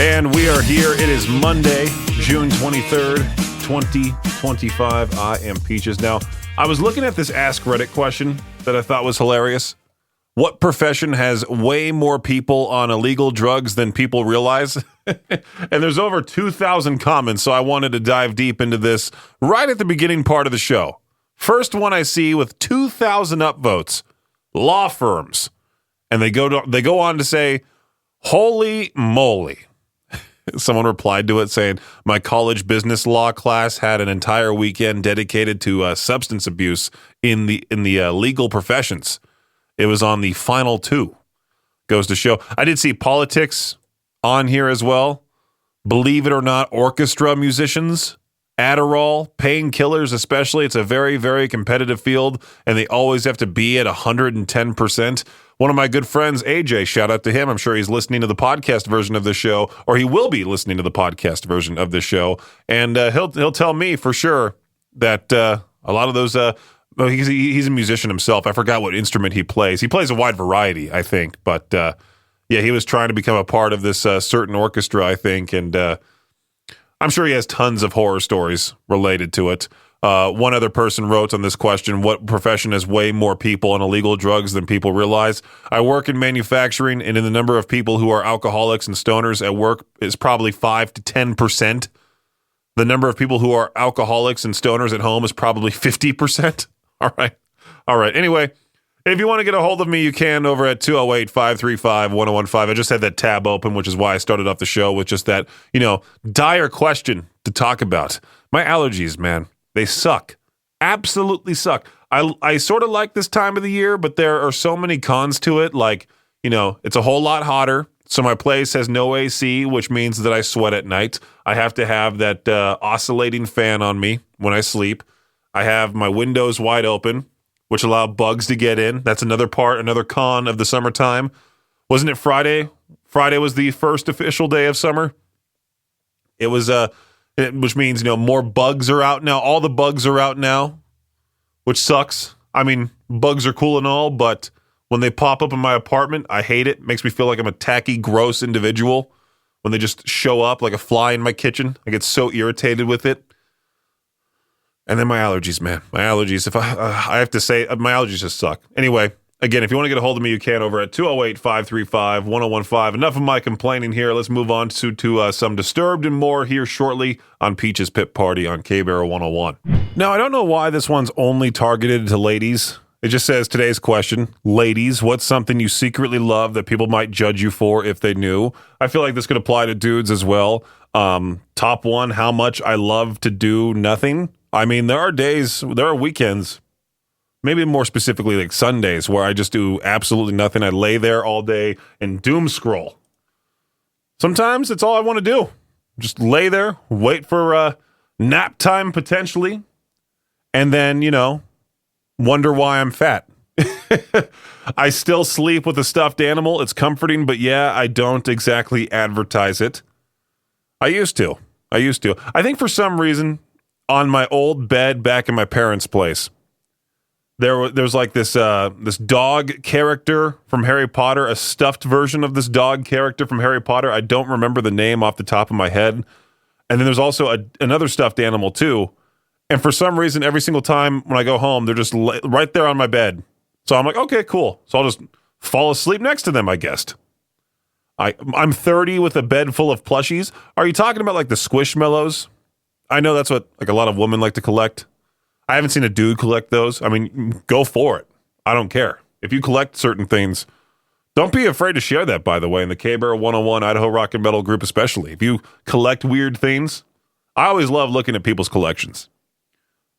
And we are here. It is Monday, June 23rd, 2025. I am Peaches. Now, I was looking at this AskReddit question that I thought was hilarious. What profession has way more people on illegal drugs than people realize? And there's over 2,000 comments, so I wanted to dive deep into this right at the beginning part of the show. First one I see with 2,000 upvotes, law firms. And they go on to say, holy moly. Someone replied to it saying, my college business law class had an entire weekend dedicated to substance abuse in the legal professions. It was on the final two. Goes to show. I did see politics on here as well. Believe it or not, orchestra musicians, Adderall, painkillers especially. It's a very, very competitive field, and they always have to be at 110%. One of my good friends, AJ, shout out to him. I'm sure he's listening to the podcast version of the show, or he will be listening to the podcast version of the show. And he'll tell me for sure that a lot of those, he's a musician himself. I forgot what instrument he plays. He plays a wide variety, I think. But yeah, he was trying to become a part of this certain orchestra, I think. And I'm sure he has tons of horror stories related to it. One other person wrote on this question, what profession has way more people on illegal drugs than people realize? I work in manufacturing, and in the number of people who are alcoholics and stoners at work is probably 5 to 10%. The number of people who are alcoholics and stoners at home is probably 50%. All right. Anyway, if you want to get a hold of me, you can over at 208-535-1015. I just had that tab open, which is why I started off the show with just that, dire question to talk about. My allergies, man. They suck. Absolutely suck. I sort of like this time of the year, but there are so many cons to it. Like, it's a whole lot hotter. So my place has no AC, which means that I sweat at night. I have to have that oscillating fan on me when I sleep. I have my windows wide open, which allow bugs to get in. That's another con of the summertime. Wasn't it Friday? Friday was the first official day of summer. It was which means, more bugs are out now. All the bugs are out now, which sucks. I mean, bugs are cool and all, but when they pop up in my apartment, I hate it. It makes me feel like I'm a tacky, gross individual when they just show up like a fly in my kitchen. I get so irritated with it. And then my allergies, man. My allergies. If I have to say, my allergies just suck. Anyway. Again, if you want to get a hold of me, you can over at 208-535-1015. Enough of my complaining here. Let's move on to some Disturbed and more here shortly on Peach's Pit Party on K-Barrel 101. Now, I don't know why this one's only targeted to ladies. It just says today's question, ladies, what's something you secretly love that people might judge you for if they knew? I feel like this could apply to dudes as well. Top one, how much I love to do nothing. I mean, there are weekends, maybe more specifically like Sundays, where I just do absolutely nothing. I lay there all day and doom scroll. Sometimes it's all I want to do. Just lay there, wait for nap time potentially, and then, wonder why I'm fat. I still sleep with a stuffed animal. It's comforting, but yeah, I don't exactly advertise it. I used to. I think for some reason, on my old bed back in my parents' place, There's like this dog character from Harry Potter, a stuffed version of this dog character from Harry Potter. I don't remember the name off the top of my head. And then there's also another stuffed animal too. And for some reason, every single time when I go home, they're just right there on my bed. So I'm like, okay, cool. So I'll just fall asleep next to them, I guess. I'm 30 with a bed full of plushies. Are you talking about like the Squishmallows? I know that's what like a lot of women like to collect. I haven't seen a dude collect those. I mean, go for it. I don't care. If you collect certain things, don't be afraid to share that, by the way, in the K-Barrel 101 Idaho Rock and Metal group especially. If you collect weird things, I always love looking at people's collections.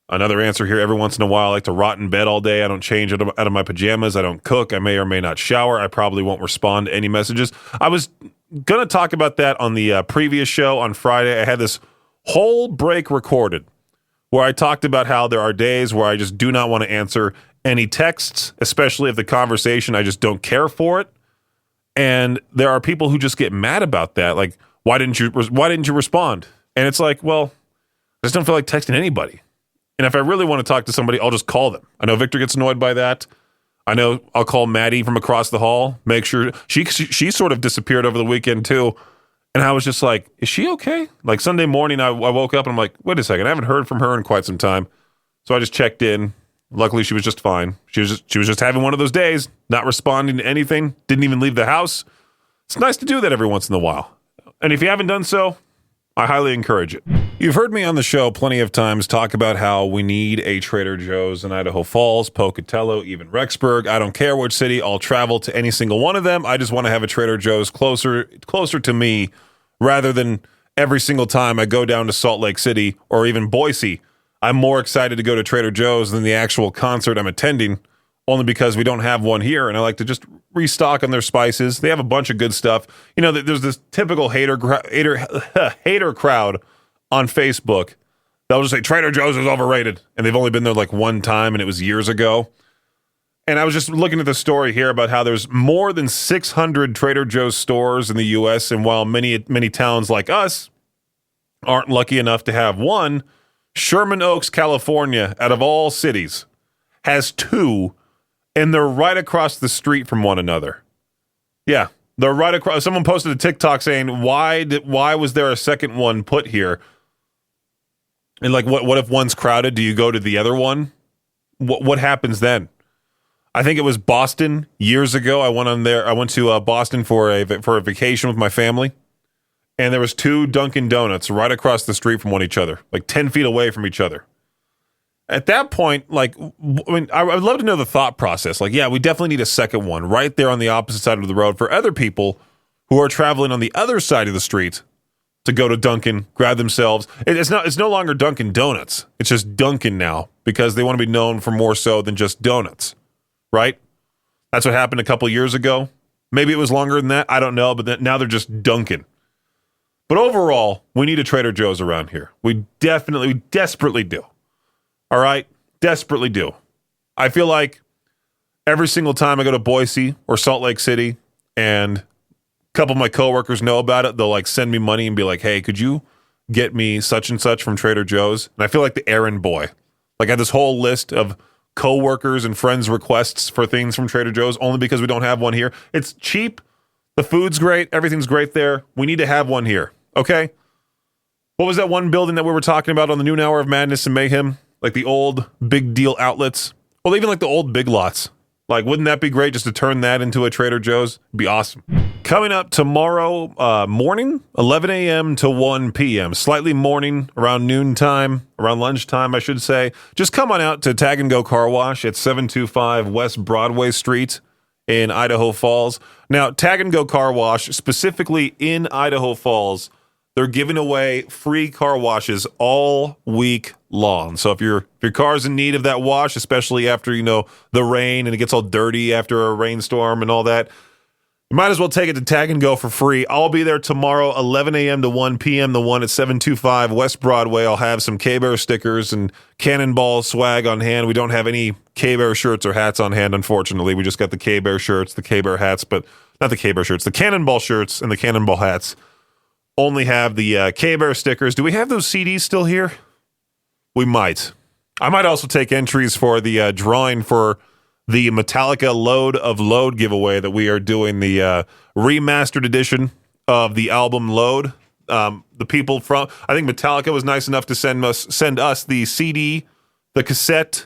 Another answer here, every once in a while, I like to rot in bed all day. I don't change out of my pajamas. I don't cook. I may or may not shower. I probably won't respond to any messages. I was going to talk about that on the previous show on Friday. I had this whole break recorded where I talked about how there are days where I just do not want to answer any texts, especially if the conversation, I just don't care for it. And there are people who just get mad about that. Like, why didn't you respond? And it's like, well, I just don't feel like texting anybody. And if I really want to talk to somebody, I'll just call them. I know Victor gets annoyed by that. I know I'll call Maddie from across the hall, make sure she sort of disappeared over the weekend too. And I was just like, is she okay? Like Sunday morning, I woke up and I'm like, wait a second, I haven't heard from her in quite some time. So I just checked in. Luckily, she was just fine. She was just having one of those days, not responding to anything, didn't even leave the house. It's nice to do that every once in a while. And if you haven't done so, I highly encourage it. You've heard me on the show plenty of times talk about how we need a Trader Joe's in Idaho Falls, Pocatello, even Rexburg. I don't care which city. I'll travel to any single one of them. I just want to have a Trader Joe's closer to me rather than every single time I go down to Salt Lake City or even Boise. I'm more excited to go to Trader Joe's than the actual concert I'm attending, only because we don't have one here, and I like to just restock on their spices. They have a bunch of good stuff. You know, there's this typical hater crowd on Facebook. They'll just say Trader Joe's is overrated, and they've only been there like one time, and it was years ago. And I was just looking at the story here about how there's more than 600 Trader Joe's stores in the U.S., and while many towns like us aren't lucky enough to have one, Sherman Oaks, California, out of all cities, has two, and they're right across the street from one another. Yeah, they're right across. Someone posted a TikTok saying, why was there a second one put here? And like, what if one's crowded? Do you go to the other one? What happens then? I think it was Boston years ago. I went to Boston for a vacation with my family, and there was two Dunkin' Donuts right across the street from each other, like 10 feet away from each other. At that point, like, I mean, I would love to know the thought process. Like, yeah, we definitely need a second one right there on the opposite side of the road for other people who are traveling on the other side of the street to go to Dunkin', grab themselves. It's no longer Dunkin' Donuts. It's just Dunkin' now because they want to be known for more so than just donuts, right? That's what happened a couple years ago. Maybe it was longer than that. I don't know, but now they're just Dunkin'. But overall, we need a Trader Joe's around here. We desperately do. All right? Desperately do. I feel like every single time I go to Boise or Salt Lake City and a couple of my coworkers know about it, they'll like send me money and be like, hey, could you get me such and such from Trader Joe's? And I feel like the errand boy. Like I have this whole list of coworkers and friends requests for things from Trader Joe's only because we don't have one here. It's cheap. The food's great. Everything's great there. We need to have one here. Okay? What was that one building that we were talking about on the Noon Hour of Madness and Mayhem? Like the old big deal outlets? Well, even like the old Big Lots. Like, wouldn't that be great just to turn that into a Trader Joe's? It'd be awesome. Coming up tomorrow morning, 11 a.m. to 1 p.m. Slightly morning, around noontime, around lunchtime, I should say. Just come on out to Tag and Go Car Wash at 725 West Broadway Street in Idaho Falls. Now, Tag and Go Car Wash, specifically in Idaho Falls, they're giving away free car washes all week long. So if your car's in need of that wash, especially after, the rain and it gets all dirty after a rainstorm and all that, you might as well take it to Tag and Go for free. I'll be there tomorrow, 11 a.m. to 1 p.m., the one at 725 West Broadway. I'll have some K-Bear stickers and Cannonball swag on hand. We don't have any K-Bear shirts or hats on hand, unfortunately. We just got the K-Bear shirts, the K-Bear hats, but not the K-Bear shirts, the Cannonball shirts and the Cannonball hats. Only have the K-Bear stickers. Do we have those CDs still here? We might. I might also take entries for the drawing for the Metallica Load of Load giveaway that we are doing, the remastered edition of the album Load. The people from, I think Metallica was nice enough to send us the CD, the cassette,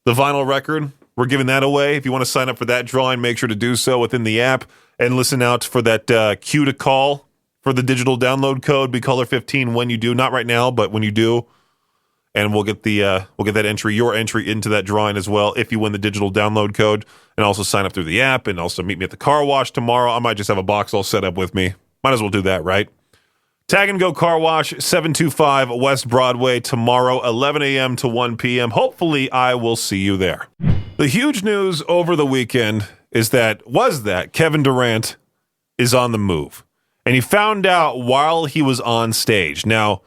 the vinyl record. We're giving that away. If you want to sign up for that drawing, make sure to do so within the app and listen out for that cue to call for the digital download code. Be caller 15 when you do. Not right now, but when you do. And we'll get that entry, your entry into that drawing as well if you win the digital download code. And also sign up through the app and also meet me at the car wash tomorrow. I might just have a box all set up with me. Might as well do that, right? Tag and Go Car Wash, 725 West Broadway tomorrow, 11 a.m. to 1 p.m. Hopefully, I will see you there. The huge news over the weekend is that Kevin Durant is on the move. And he found out while he was on stage. Now,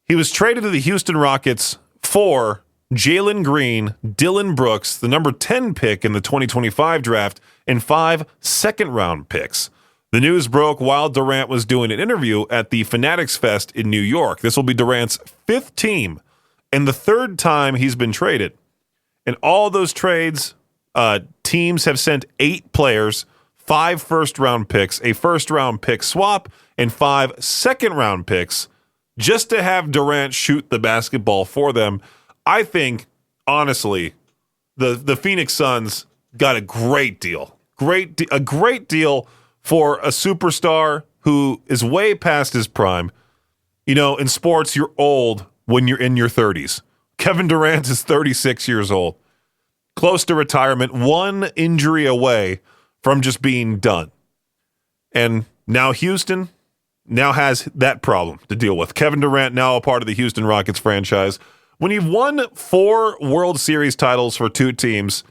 he was traded to the Houston Rockets for Jalen Green, Dylan Brooks, the number 10 pick in the 2025 draft, and 5 second-round picks. The news broke while Durant was doing an interview at the Fanatics Fest in New York. This will be Durant's 5th team and the 3rd time he's been traded. In all those trades, teams have sent 8 players, 5 first-round picks, a first-round pick swap, and 5 second-round picks just to have Durant shoot the basketball for them. I think, honestly, the Phoenix Suns got a great deal. A great deal for a superstar who is way past his prime. You know, in sports, you're old when you're in your 30s. Kevin Durant is 36 years old. Close to retirement, one injury away from just being done. And now Houston now has that problem to deal with. Kevin Durant now a part of the Houston Rockets franchise. When you've won 4 World Series titles for 2 teams,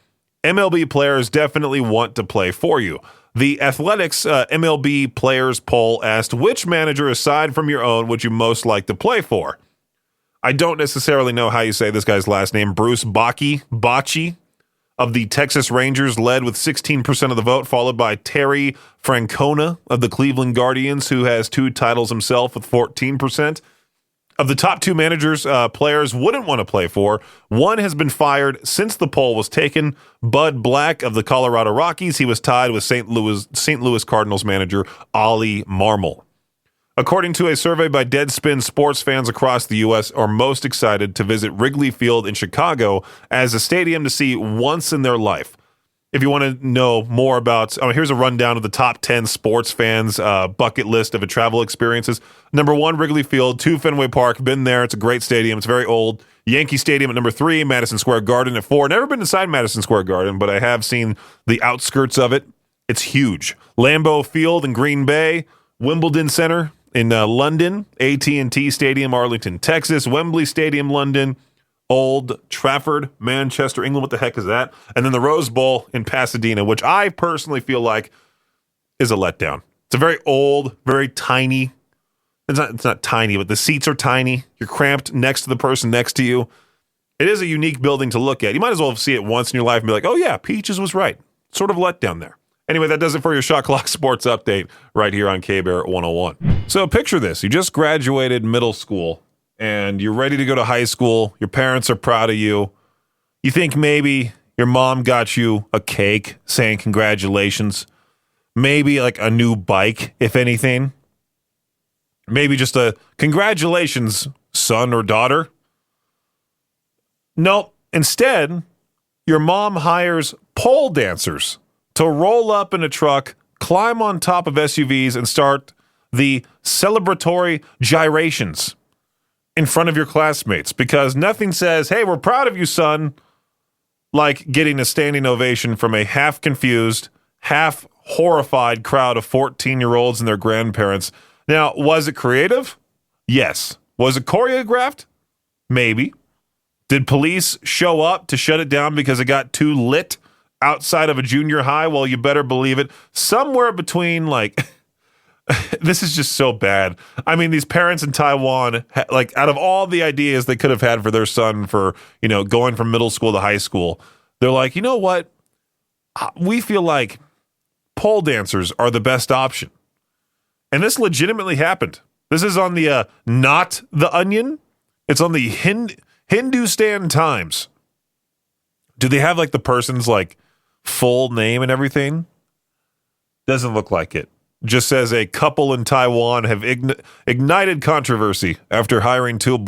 MLB players definitely want to play for you. The Athletics MLB players poll asked, which manager aside from your own would you most like to play for? I don't necessarily know how you say this guy's last name. Bruce Bochy of the Texas Rangers led with 16% of the vote, followed by Terry Francona of the Cleveland Guardians, who has 2 titles himself with 14%. Of the top 2 managers players wouldn't want to play for, one has been fired since the poll was taken. Bud Black of the Colorado Rockies. He was tied with St. Louis Cardinals manager Ollie Marmol. According to a survey by Deadspin, sports fans across the U.S. are most excited to visit Wrigley Field in Chicago as a stadium to see once in their life. If you want to know more about, here's a rundown of the top 10 sports fans' bucket list of travel experiences. Number 1, Wrigley Field. 2, Fenway Park. Been there. It's a great stadium. It's very old. Yankee Stadium at number 3. Madison Square Garden at 4. Never been inside Madison Square Garden, but I have seen the outskirts of it. It's huge. Lambeau Field in Green Bay. Wimbledon Center in London. AT&T Stadium, Arlington, Texas. Wembley Stadium, London. Old Trafford, Manchester, England. What the heck is that? And then the Rose Bowl in Pasadena, which I personally feel like is a letdown. It's a very old, very tiny. It's not tiny, but the seats are tiny. You're cramped next to the person next to you. It is a unique building to look at. You might as well see it once in your life and be like, oh yeah, Peaches was right. Sort of letdown there. Anyway, that does it for your Shot Clock Sports Update right here on K-Bear 101. So picture this. You just graduated middle school and you're ready to go to high school. Your parents are proud of you. You think maybe your mom got you a cake saying congratulations. Maybe like a new bike, if anything. Maybe just a congratulations, son or daughter. Nope. Instead, your mom hires pole dancers to roll up in a truck, climb on top of SUVs, and start the celebratory gyrations in front of your classmates, because nothing says, hey, we're proud of you, son, like getting a standing ovation from a half-confused, half-horrified crowd of 14-year-olds and their grandparents. Now, was it creative? Yes. Was it choreographed? Maybe. Did police show up to shut it down because it got too lit outside of a junior high? Well, you better believe it. Somewhere between, like... This is just so bad. I mean, these parents in Taiwan, like, out of all the ideas they could have had for their son for, you know, going from middle school to high school, they're like, you know what? We feel like pole dancers are the best option. And this legitimately happened. This is on the Not the Onion. It's on the Hindustan Times. Do they have, like, the person's, like, full name and everything? Doesn't look like it. Just says a couple in Taiwan have ignited controversy after hiring two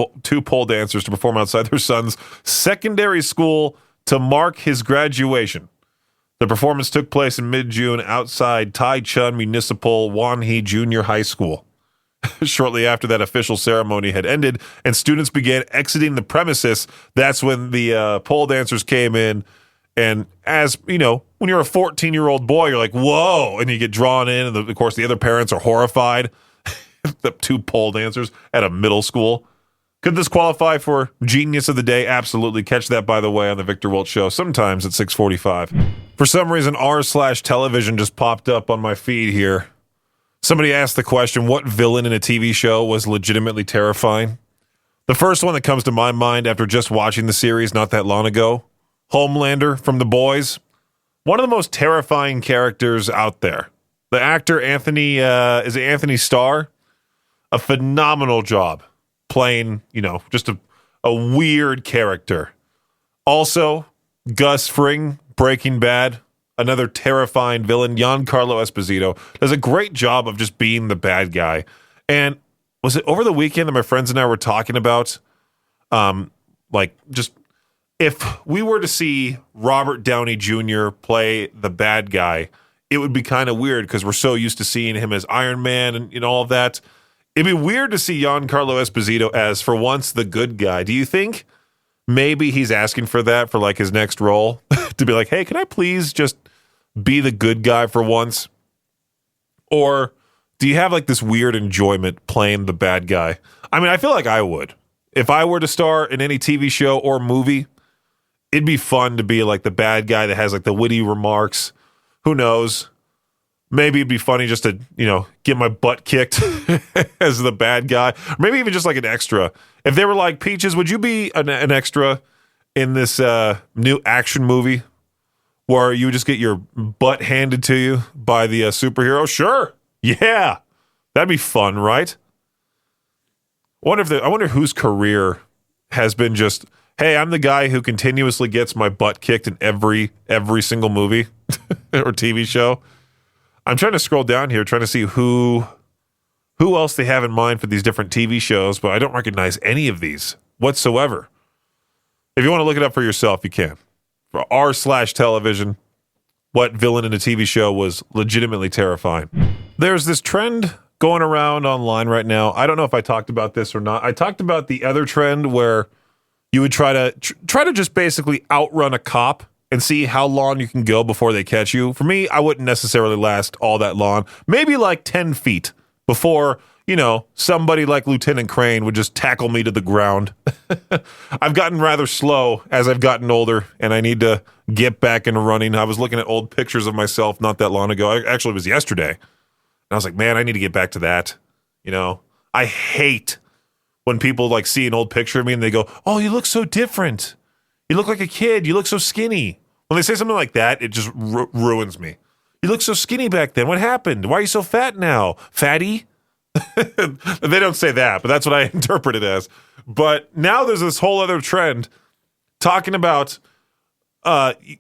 pole dancers to perform outside their son's secondary school to mark his graduation. The performance took place in mid-June outside Taichung Municipal Wanhee Junior High School. Shortly after that official ceremony had ended and students began exiting the premises, that's when the pole dancers came in. And as, you know, when you're a 14-year-old boy, you're like, whoa, and you get drawn in. And of course, the other parents are horrified. The 2 pole dancers at a middle school. Could this qualify for Genius of the Day? Absolutely. Catch that, by the way, on the Victor Wiltz Show, sometimes at 6:45. For some reason, r/television just popped up on my feed here. Somebody asked the question, what villain in a TV show was legitimately terrifying? The first one that comes to my mind after just watching the series not that long ago, Homelander from The Boys. One of the most terrifying characters out there. The actor Anthony Starr? A phenomenal job playing, you know, just a weird character. Also, Gus Fring, Breaking Bad. another terrifying villain. Giancarlo Esposito does a great job of just being the bad guy. And was it over the weekend that my friends and I were talking about, just if we were to see Robert Downey Jr. play the bad guy, it would be kind of weird because we're so used to seeing him as Iron Man and all of that. It'd be weird to see Giancarlo Esposito as, for once, the good guy. Do you think maybe he's asking for that for like his next role? To be like, hey, can I please just be the good guy for once? Or do you have like this weird enjoyment playing the bad guy? I mean, I feel like I would. If I were to star in any TV show or movie, it'd be fun to be like the bad guy that has like the witty remarks. Who knows? Maybe it'd be funny just to, get my butt kicked as the bad guy. Or maybe even just like an extra. If they were like, Peaches, would you be an extra in this new action movie where you just get your butt handed to you by the superhero? Sure. Yeah. That'd be fun, right? I wonder whose career has been just, hey, I'm the guy who continuously gets my butt kicked in every single movie or TV show. I'm trying to scroll down here, trying to see who else they have in mind for these different TV shows, but I don't recognize any of these whatsoever. If you want to look it up for yourself, you can. For r/television, what villain in a TV show was legitimately terrifying. There's this trend going around online right now. I don't know if I talked about this or not. I talked about the other trend where you would try to just basically outrun a cop and see how long you can go before they catch you. For me, I wouldn't necessarily last all that long. Maybe like 10 feet before, somebody like Lieutenant Crane would just tackle me to the ground. I've gotten rather slow as I've gotten older, and I need to get back into running. I was looking at old pictures of myself not that long ago. Actually, it was yesterday. And I was like, man, I need to get back to that. I hate when people like see an old picture of me and they go, oh, you look so different. You look like a kid. You look so skinny. When they say something like that, it just ruins me. You look so skinny back then. What happened? Why are you so fat now? Fatty? They don't say that, but that's what I interpret it as. But now there's this whole other trend talking about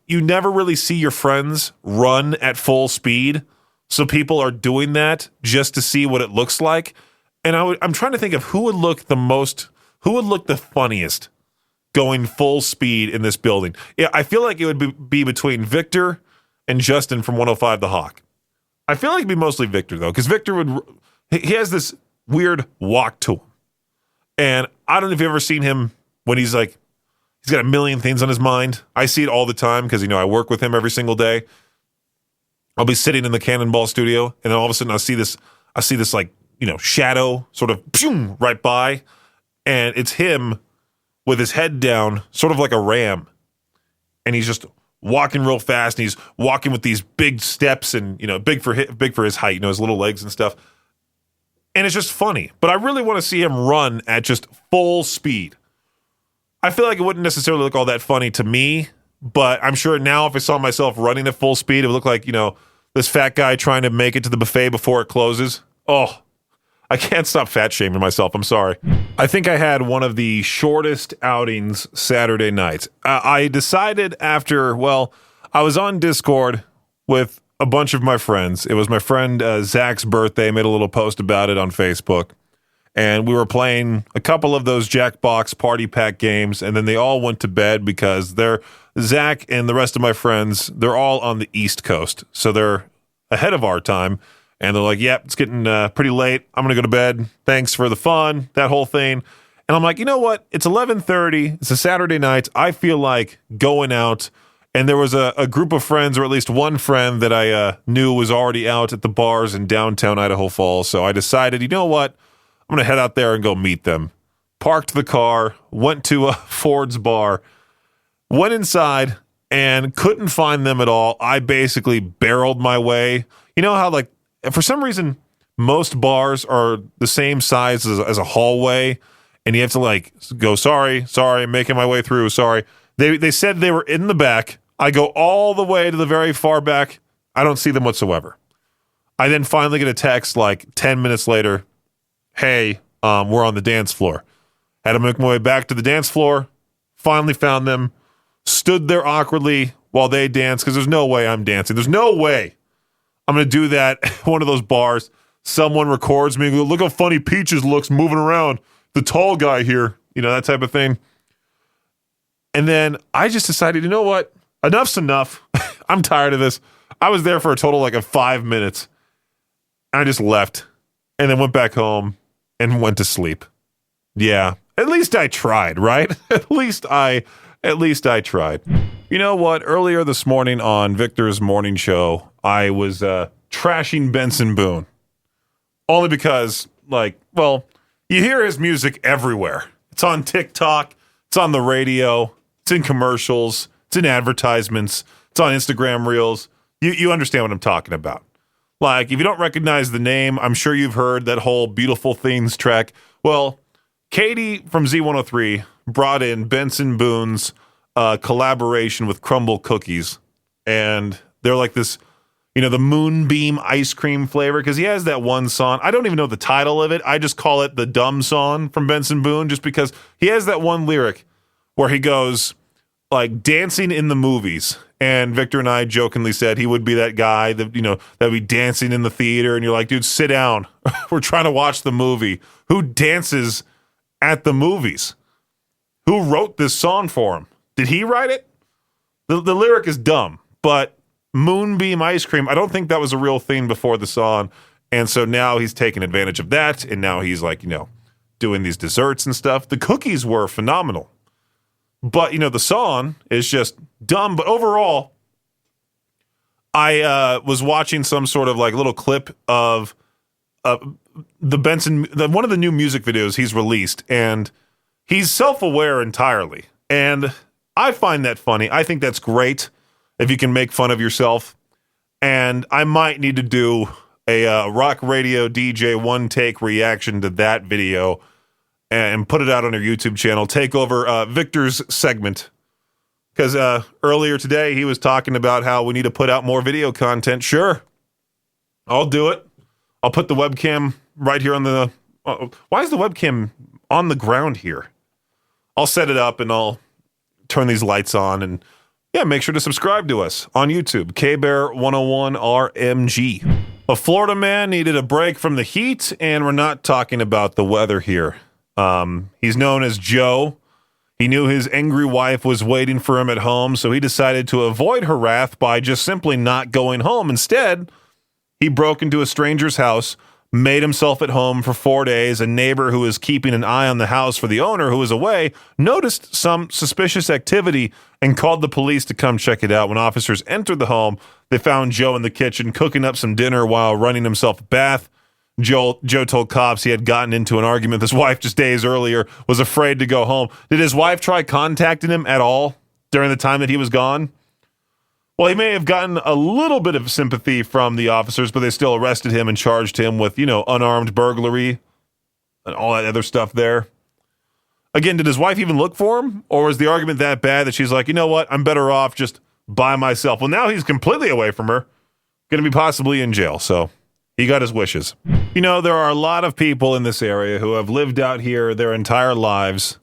you never really see your friends run at full speed. So people are doing that just to see what it looks like. And I'm trying to think of who would look the funniest going full speed in this building. Yeah, I feel like it would be between Victor and Justin from 105 The Hawk. I feel like it'd be mostly Victor, though, because Victor he has this weird walk to him. And I don't know if you've ever seen him when he's got a million things on his mind. I see it all the time because, I work with him every single day. I'll be sitting in the Cannonball studio, and then all of a sudden I see this shadow sort of right by, and it's him with his head down, sort of like a ram. And he's just walking real fast, and he's walking with these big steps and, big for his height, his little legs and stuff. And it's just funny. But I really want to see him run at just full speed. I feel like it wouldn't necessarily look all that funny to me, but I'm sure now if I saw myself running at full speed, it would look like, this fat guy trying to make it to the buffet before it closes. Oh, I can't stop fat shaming myself. I'm sorry. I think I had one of the shortest outings Saturday night. I decided I was on Discord with a bunch of my friends. It was my friend Zach's birthday. I made a little post about it on Facebook. And we were playing a couple of those Jackbox party pack games, and then they all went to bed because Zach and the rest of my friends, they're all on the East Coast. So they're ahead of our time. And they're like, yep, it's getting pretty late. I'm going to go to bed. Thanks for the fun, that whole thing. And I'm like, you know what? It's 11:30. It's a Saturday night. I feel like going out. And there was a group of friends, or at least one friend that I knew was already out at the bars in downtown Idaho Falls. So I decided, you know what? I'm going to head out there and go meet them. Parked the car, went to Ford's bar, went inside, and couldn't find them at all. I basically barreled my way. You know how, for some reason, most bars are the same size as a hallway, and you have to go, sorry, I'm making my way through, sorry. They said they were in the back. I go all the way to the very far back. I don't see them whatsoever. I then finally get a text 10 minutes later, hey, we're on the dance floor. Had to make my way back to the dance floor, finally found them, stood there awkwardly while they dance because there's no way I'm dancing. There's no way I'm going to do that at one of those bars. Someone records me and goes, look how funny Peaches looks moving around. The tall guy here, that type of thing. And then I just decided, you know what? Enough's enough. I'm tired of this. I was there for a total of 5 minutes. I just left and then went back home and went to sleep. Yeah, at least I tried, right? At least I tried. You know what? Earlier this morning on Victor's morning show, I was trashing Benson Boone. Only because, you hear his music everywhere. It's on TikTok. It's on the radio. It's in commercials. It's in advertisements. It's on Instagram Reels. You understand what I'm talking about. If you don't recognize the name, I'm sure you've heard that whole Beautiful Things track. Well, Katie from Z103 brought in Benson Boone's collaboration with Crumble Cookies. And they're like this, the Moonbeam ice cream flavor, because he has that one song. I don't even know the title of it. I just call it the dumb song from Benson Boone, just because he has that one lyric where he goes, dancing in the movies. And Victor and I jokingly said he would be that guy that, that'd be dancing in the theater. And you're like, dude, sit down. We're trying to watch the movie. Who dances at the movies? Who wrote this song for him? Did he write it? The lyric is dumb, but Moonbeam ice cream, I don't think that was a real thing before the song. And so now he's taking advantage of that. And now he's doing these desserts and stuff. The cookies were phenomenal. But, the song is just dumb. But overall, I was watching some sort of little clip of the Benson, one of the new music videos he's released. And he's self-aware entirely. And I find that funny. I think that's great if you can make fun of yourself. And I might need to do a rock radio DJ one take reaction to that video and put it out on our YouTube channel. Take over Victor's segment. Because earlier today, he was talking about how we need to put out more video content. Sure. I'll do it. I'll put the webcam right here on the... why is the webcam on the ground here? I'll set it up and I'll turn these lights on. And make sure to subscribe to us on YouTube. KBear101RMG. A Florida man needed a break from the heat, and we're not talking about the weather here. He's known as Joe. He knew his angry wife was waiting for him at home, so he decided to avoid her wrath by just simply not going home. Instead, he broke into a stranger's house, made himself at home for 4 days. A neighbor who was keeping an eye on the house for the owner, who was away, noticed some suspicious activity and called the police to come check it out. When officers entered the home, they found Joe in the kitchen cooking up some dinner while running himself a bath. Joe told cops he had gotten into an argument with his wife just days earlier, was afraid to go home. Did his wife try contacting him at all during the time that he was gone? Well, he may have gotten a little bit of sympathy from the officers, but they still arrested him and charged him with, unarmed burglary and all that other stuff there. Again, did his wife even look for him? Or was the argument that bad that she's like, you know what, I'm better off just by myself? Well, now he's completely away from her, going to be possibly in jail, so... he got his wishes. There are a lot of people in this area who have lived out here their entire lives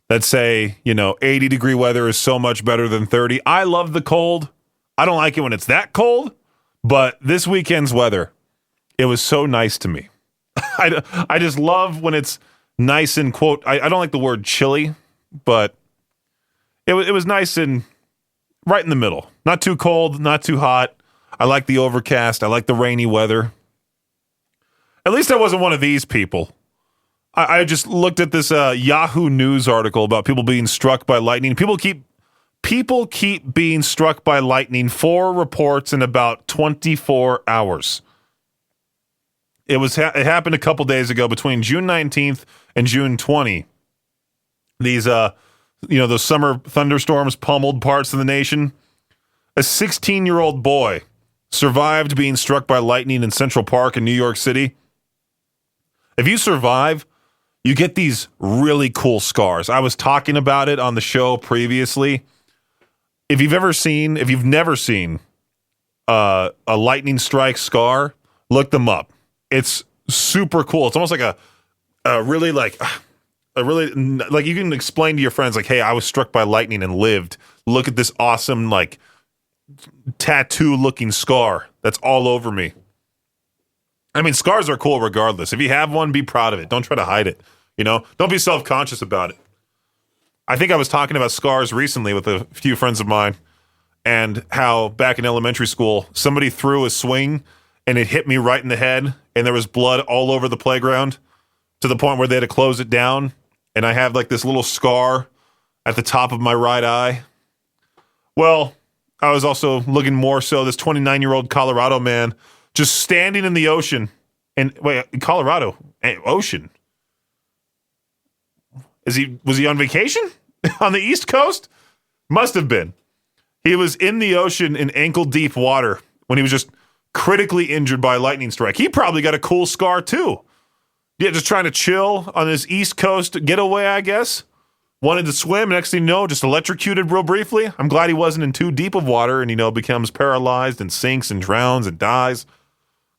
that say, 80-degree weather is so much better than 30. I love the cold. I don't like it when it's that cold, but this weekend's weather, it was so nice to me. I just love when it's nice and, quote, I don't like the word chilly, but it was nice and right in the middle. Not too cold, not too hot. I like the overcast. I like the rainy weather. At least I wasn't one of these people. I just looked at this Yahoo News article about people being struck by lightning. People keep being struck by lightning. 4 reports in about 24 hours. It happened a couple days ago between June 19th and June 20. These those summer thunderstorms pummeled parts of the nation. A 16-year-old boy survived being struck by lightning in Central Park in New York City. If you survive, you get these really cool scars. I was talking about it on the show previously. If you've never seen a lightning strike scar, look them up. It's super cool. It's almost like a really you can explain to your friends, hey, I was struck by lightning and lived. Look at this awesome, tattoo-looking scar that's all over me. I mean, scars are cool regardless. If you have one, be proud of it. Don't try to hide it. Don't be self-conscious about it. I think I was talking about scars recently with a few friends of mine and how back in elementary school, somebody threw a swing and it hit me right in the head and there was blood all over the playground to the point where they had to close it down. And I have like this little scar at the top of my right eye. Well, I was also looking more so this 29-year-old Colorado man just standing in the ocean. And wait, Colorado, ocean. Was he on vacation on the East Coast? Must have been. He was in the ocean in ankle-deep water when he was just critically injured by a lightning strike. He probably got a cool scar too. Yeah, just trying to chill on this East Coast getaway, I guess. Wanted to swim. Next thing you know, just electrocuted real briefly. I'm glad he wasn't in too deep of water and, becomes paralyzed and sinks and drowns and dies.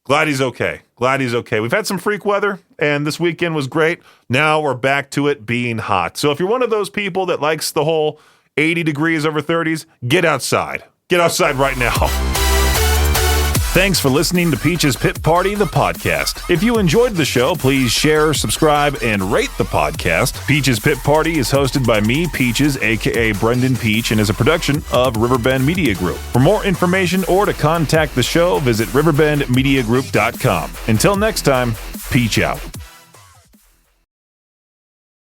Glad he's okay. We've had some freak weather, and this weekend was great. Now we're back to it being hot. So if you're one of those people that likes the whole 80 degrees over 30s, get outside. Get outside right now. Thanks for listening to Peach's Pit Party, the podcast. If you enjoyed the show, please share, subscribe, and rate the podcast. Peach's Pit Party is hosted by me, Peaches, a.k.a. Brendan Peach, and is a production of Riverbend Media Group. For more information or to contact the show, visit riverbendmediagroup.com. Until next time, Peach out.